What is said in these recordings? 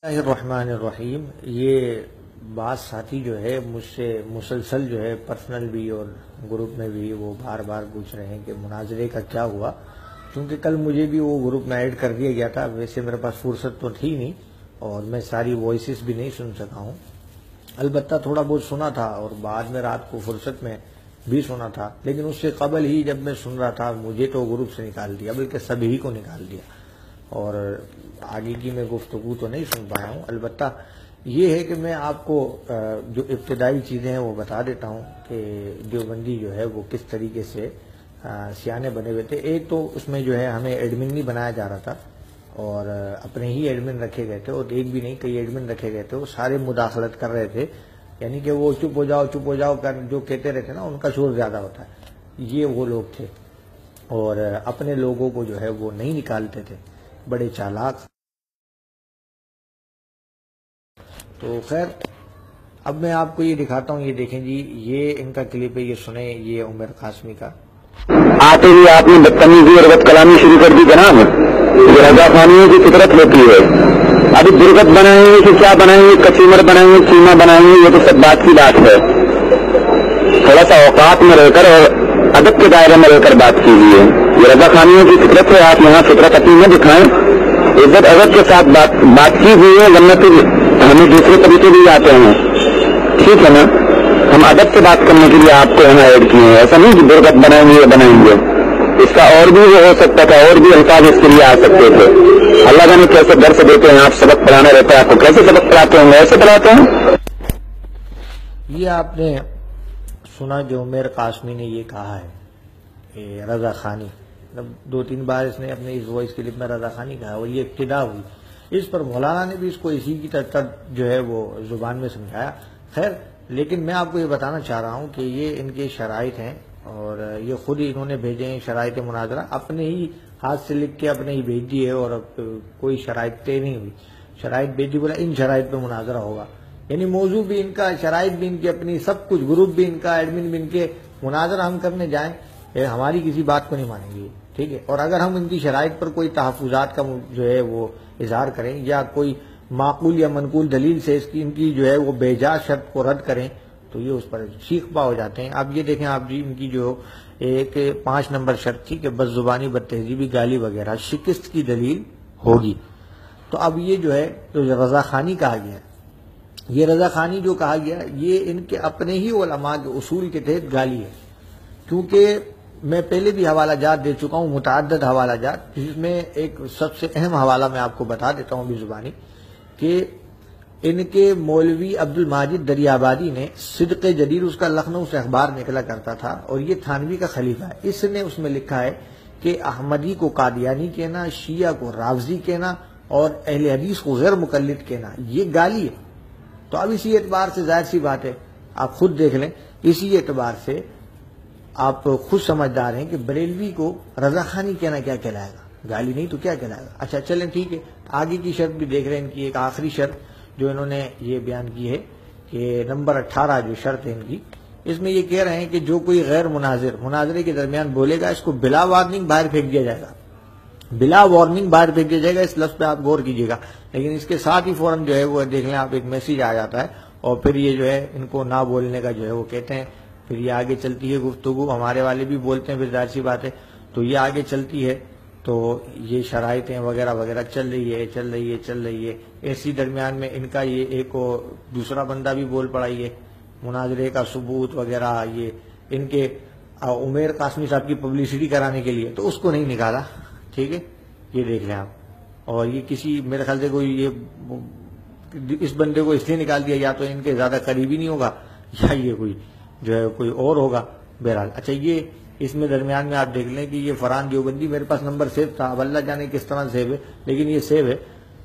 اللہ الرحمن الرحیم۔ یہ بعض ساتھی جو ہے مجھ سے مسلسل جو ہے پرسنل بھی اور گروپ میں بھی وہ بار بار پوچھ رہے ہیں کہ مناظرے کا کیا ہوا، کیونکہ کل مجھے بھی وہ گروپ میں ایڈ کر دیا گیا تھا۔ ویسے میرے پاس فرصت تو تھی نہیں اور میں ساری وائسز بھی نہیں سن سکا ہوں، البتہ تھوڑا بہت سنا تھا اور بعد میں رات کو فرصت میں بھی سنا تھا، لیکن اس سے قبل ہی جب میں سن رہا تھا مجھے تو گروپ سے نکال دیا، بلکہ سبھی کو نکال دیا اور آگے کی میں گفتگو تو نہیں سن پایا ہوں۔ البتہ یہ ہے کہ میں آپ کو جو ابتدائی چیزیں ہیں وہ بتا دیتا ہوں کہ دیوبندی جو ہے وہ کس طریقے سے سیانے بنے ہوئے تھے۔ ایک تو اس میں جو ہے ہمیں ایڈمن نہیں بنایا جا رہا تھا اور اپنے ہی ایڈمن رکھے گئے تھے، اور ایک بھی نہیں کئی ایڈمن رکھے گئے تھے، وہ سارے مداخلت کر رہے تھے، یعنی کہ وہ چپ ہو جاؤ کر جو کہتے رہتے نا، ان کا شور زیادہ ہوتا ہے۔ یہ وہ لوگ تھے اور اپنے لوگوں کو جو ہے وہ نہیں نکالتے تھے، بڑے چالاک۔ تو خیر اب میں آپ کو یہ دکھاتا ہوں، یہ دیکھیں جی، یہ ان کا کلپ ہے، یہ سنیں، یہ عمر قاسمی کا۔ آتے ہی آپ نے بدتمیزی اور بد کلامی شروع کر دی جناب، یہ رضا خانیوں کی فطرت ہوتی ہے۔ ابھی درگت بنائیں گے کہ کیا بنائیں گے، کچیمر بنائیں گے، چیما بنائیں گے، یہ تو سب بات کی بات ہے۔ تھوڑا سا اوقات میں رہ کر اور ادب کے دائرے میں رہ کر بات کیجیے۔ یہ رضا خانیوں کی فطرت ہے، آپ یہاں فطرت اپنی نہ دکھائیں، عزت ادب کے ساتھ بات کی ہوئی ہے، ورنہ پھر ہمیں دوسرے طریقے بھی آتے ہیں، ٹھیک ہے نا؟ ہم ادب سے بات کرنے کے لیے آپ کو یہاں ایڈ کیے ہیں، ایسا نہیں کہ درگت بنائیں گے یا بنائیں گے۔ اس کا اور بھی وہ ہو سکتا تھا، اور بھی الفاظ اس کے لیے آ سکتے تھے۔ اللہ جانے کیسے درس دیتے ہیں آپ، سبق پڑھانا رہتا ہے آپ کو، کیسے سبق پڑھاتے ہیں، ایسے پڑھاتے ہیں۔ یہ آپ نے سنا جو عمر قاسمی نے یہ کہا ہے کہ رضا خانی، دو تین بار اس نے اپنے اس وائس کلپ میں رضا خانی کہا اور یہ ابتدا ہوئی، اس پر مولانا نے بھی اس کو اسی کی طرح جو ہے وہ زبان میں سمجھایا۔ خیر، لیکن میں آپ کو یہ بتانا چاہ رہا ہوں کہ یہ ان کے شرائط ہیں اور یہ خود ہی انہوں نے بھیجے ہیں شرائط مناظرہ، اپنے ہی ہاتھ سے لکھ کے اپنے ہی بھیج دیے اور اب کوئی شرائط طے نہیں ہوئی، شرائط بھیج دی، بولا ان شرائط پہ مناظرہ ہوگا، یعنی موضوع بھی ان کا، شرائط بھی ان کی اپنی، سب کچھ، گروپ بھی ان کا، ایڈمن بھی ان کے۔ مناظرہ ہم کرنے جائیں ہماری کسی بات کو نہیں مانیں گے، ٹھیک ہے؟ اور اگر ہم ان کی شرائط پر کوئی تحفظات کا جو ہے وہ اظہار کریں یا کوئی معقول یا منقول دلیل سے ان کی جو ہے وہ بیجا شرط کو رد کریں تو یہ اس پر شیخ پا ہو جاتے ہیں۔ اب یہ دیکھیں آپ جی، ان کی جو ایک 5 نمبر شرط تھی کہ بد زبانی، بد تہذیبی، گالی وغیرہ شکست کی دلیل ہوگی۔ تو اب یہ جو ہے رضا خانی کہا گیا، یہ رضا خانی جو کہا گیا یہ ان کے اپنے ہی علماء کے اصول کے تحت گالی ہے، کیونکہ میں پہلے بھی حوالہ جات دے چکا ہوں، متعدد حوالہ جات، جس میں ایک سب سے اہم حوالہ میں آپ کو بتا دیتا ہوں بھی زبانی، کہ ان کے مولوی عبد الماجد دریابادی نے صدق جدید، اس کا لکھنؤ سے اخبار نکلا کرتا تھا اور یہ تھانوی کا خلیفہ ہے، اس نے اس میں لکھا ہے کہ احمدی کو قادیانی کہنا، شیعہ کو رافضی کہنا اور اہل حدیث کو غیر مقلد کہنا یہ گالی ہے۔ تو اب اسی اعتبار سے ظاہر سی بات ہے، آپ خود دیکھ لیں، اسی اعتبار سے آپ خود سمجھدار ہیں کہ بریلوی کو رضا خانی کہنا کیا کہلائے گا، گالی نہیں تو کیا کہلائے گا۔ اچھا چلیں ٹھیک ہے، آگے کی شرط بھی دیکھ رہے ہیں، ان کی ایک آخری شرط جو انہوں نے یہ بیان کی ہے کہ نمبر 18 جو شرط ہے ان کی، اس میں یہ کہہ رہے ہیں کہ جو کوئی غیر مناظرے کے درمیان بولے گا اس کو بلا وارننگ باہر پھینک دیا جائے گا، بلا وارننگ باہر پھینک دیا جائے گا۔ اس لفظ پہ آپ غور کیجیے گا، لیکن اس کے ساتھ ہی فوراً جو ہے وہ دیکھ لیں آپ، ایک میسیج آ جاتا ہے اور پھر یہ جو ہے ان کو نہ بولنے کا جو ہے وہ کہتے ہیں، پھر یہ آگے چلتی ہے گفتگو، ہمارے والے بھی بولتے ہیں، پھر ظاہر سی بات ہے تو یہ آگے چلتی ہے، تو یہ شرائطیں وغیرہ وغیرہ چل رہی ہے۔ ایسی درمیان میں ان کا یہ ایک دوسرا بندہ بھی بول پڑا، یہ مناظرے کا ثبوت وغیرہ، یہ ان کے عمر قاسمی صاحب کی پبلسٹی کرانے کے لیے، تو اس کو نہیں نکالا، ٹھیک ہے؟ یہ دیکھ لیں آپ، اور یہ کسی میرے خیال سے کوئی یہ اس بندے کو اس لیے نکال دیا، یا تو ان کے زیادہ قریبی نہیں ہوگا یا یہ کوئی جو ہے کوئی اور ہوگا، بہرحال۔ اچھا یہ اس میں درمیان میں آپ دیکھ لیں کہ یہ فرحان دیوبندی، میرے پاس نمبر سیو تھا، اب اللہ جانے کس طرح سیو ہے، لیکن یہ سیو ہے،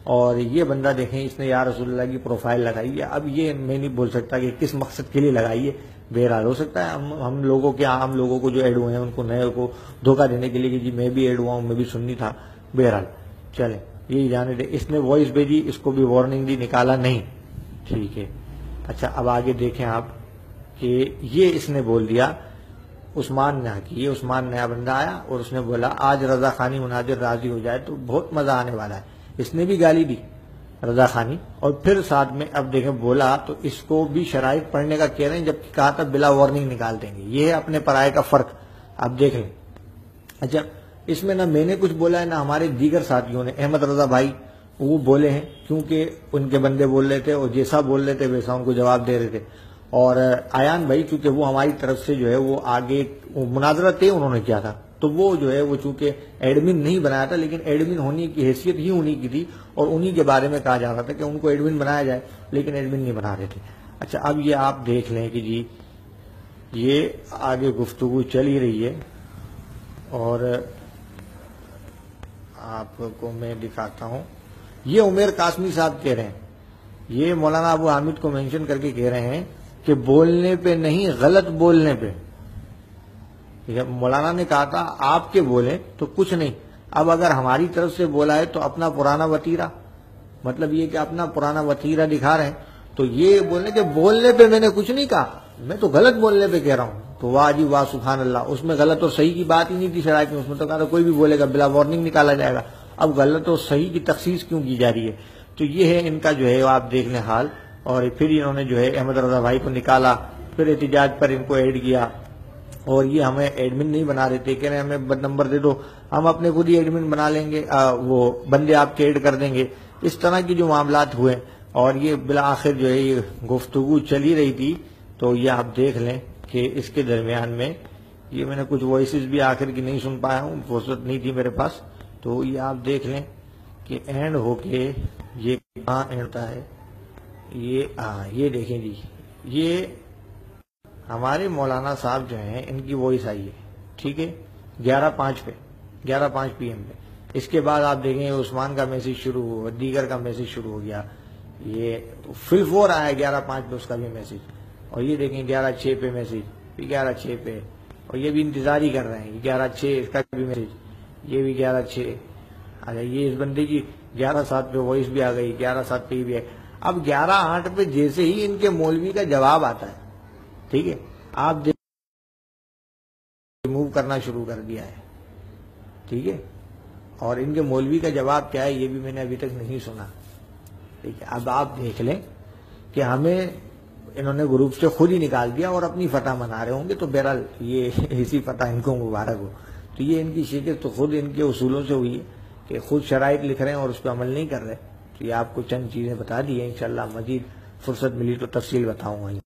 اور یہ بندہ دیکھیں اس نے یا رسول اللہ کی پروفائل لگائی ہے۔ اب یہ میں نہیں بول سکتا کہ کس مقصد کے لیے لگائی ہے، بہرحال ہو سکتا ہے ہم لوگوں کے عام لوگوں کو جو ایڈ ہوئے ہیں ان کو نئے کو دھوکہ دینے کے لیے کہ جی میں بھی ایڈ ہوا ہوں، میں بھی سنی تھا، بہرحال چلیں یہی جانے دے۔ اس نے وائس بھیجی، اس کو بھی وارننگ دی، نکالا نہیں، ٹھیک ہے۔ اچھا اب آگے دیکھیں آپ کہ یہ اس نے بول دیا عثمان نے کی، یہ عثمان نیا بندہ آیا اور اس نے بولا آج رضا خانی مناظر راضی ہو جائے تو بہت مزہ آنے والا ہے، اس نے بھی گالی دی، رضا خانی، اور پھر ساتھ میں اب دیکھیں بولا تو اس کو بھی شرائط پڑھنے کا کہہ رہے ہیں، جبکہ کہا تھا بلا وارننگ نکال دیں گے. یہ ہے اپنے پرائے کا فرق، آپ دیکھ لیں. اچھا اس میں نہ میں نے کچھ بولا ہے نہ ہمارے دیگر ساتھیوں نے. احمد رضا بھائی وہ بولے ہیں کیونکہ ان کے بندے بول رہے تھے اور جیسا بول رہے تھے ویسا ان کو جواب دے رہے تھے. اور ایان بھائی چونکہ وہ ہماری طرف سے جو ہے وہ آگے مناظرہ طے انہوں نے کیا تھا، تو وہ جو ہے وہ چونکہ ایڈمن نہیں بنایا تھا، لیکن ایڈمن ہونے کی حیثیت ہی انہی کی تھی اور انہی کے بارے میں کہا جا رہا تھا کہ ان کو ایڈمن بنایا جائے، لیکن ایڈمن نہیں بنا رہے تھے. اچھا اب یہ آپ دیکھ لیں کہ جی یہ آگے گفتگو چل ہی رہی ہے اور آپ کو میں دکھاتا ہوں. یہ عمیر قاسمی صاحب کہہ رہے ہیں، یہ مولانا ابو حامد کو مینشن کر کے کہہ رہے ہیں کہ بولنے پہ نہیں، غلط بولنے پہ. مولانا نے کہا تھا آپ کے بولیں تو کچھ نہیں، اب اگر ہماری طرف سے بولا ہے تو اپنا پرانا وتیرہ، مطلب یہ کہ اپنا پرانا وتیرہ دکھا رہے ہیں. تو یہ بولنے کہ بولنے پہ میں نے کچھ نہیں کہا، میں تو غلط بولنے پہ کہہ رہا ہوں. تو واہ جی واہ سبحان اللہ، اس میں غلط اور صحیح کی بات ہی نہیں تھی شرائط میں. اس میں تو کہا تھا کوئی بھی بولے گا بلا وارننگ نکالا جائے گا. اب غلط اور صحیح کی تخصیص کیوں کی جا رہی ہے؟ تو یہ ہے ان کا جو ہے آپ دیکھ لیں حال. اور پھر انہوں نے جو ہے احمد رضا بھائی کو نکالا، پھر احتجاج پر ان کو ایڈ کیا، اور یہ ہمیں ایڈمن نہیں بنا رہے تھے، کہہ رہے ہیں ہمیں بد نمبر دے دو، ہم اپنے خود ہی ایڈمن بنا لیں گے، وہ بندے آپ کے ایڈ کر دیں گے. اس طرح کی جو معاملات ہوئے اور یہ بالآخر جو ہے یہ گفتگو چلی رہی تھی. تو یہ آپ دیکھ لیں کہ اس کے درمیان میں یہ میں نے کچھ وائسز بھی آخر کی نہیں سن پایا ہوں، فرصت نہیں تھی میرے پاس. تو یہ آپ دیکھ لیں کہ اینڈ ہو کے یہ کہاں اینڈ ہوتا ہے. یہ دیکھیں جی، یہ ہمارے مولانا صاحب جو ہیں ان کی وائس آئی ہے، ٹھیک ہے، 11:05 پہ، 11:05 PM پہ. اس کے بعد آپ دیکھیں عثمان کا میسج شروع ہوا، دیگر کا میسج شروع ہو گیا. یہ فل 4 آیا 11:05 پہ اس کا بھی میسج. اور یہ دیکھیں 11:06 پہ میسج، پھر 11:06 پہ، اور یہ بھی انتظار ہی کر رہے ہیں. 11:06 اس کا بھی میسج، یہ بھی 11:06. اچھا یہ اس بندے کی 11:07 پہ وائس بھی آ گئی، 11:07 پہ بھی ہے. اب 11:08 پہ جیسے ہی ان کے مولوی کا جواب آتا ہے، ٹھیک ہے، آپ موو کرنا شروع کر دیا ہے، ٹھیک ہے. اور ان کے مولوی کا جواب کیا ہے یہ بھی میں نے ابھی تک نہیں سنا، ٹھیک ہے. اب آپ دیکھ لیں کہ ہمیں انہوں نے گروپ سے خود ہی نکال دیا اور اپنی فتح منا رہے ہوں گے. تو بہرحال یہ اسی فتح ان کو مبارک ہو. تو یہ ان کی شکست تو خود ان کے اصولوں سے ہوئی ہے کہ خود شرائط لکھ رہے ہیں اور اس پہ عمل نہیں کر رہے. تو یہ آپ کو چند چیزیں بتا دی ہیں، انشاءاللہ مزید فرصت ملی تو تفصیل بتاؤں گا.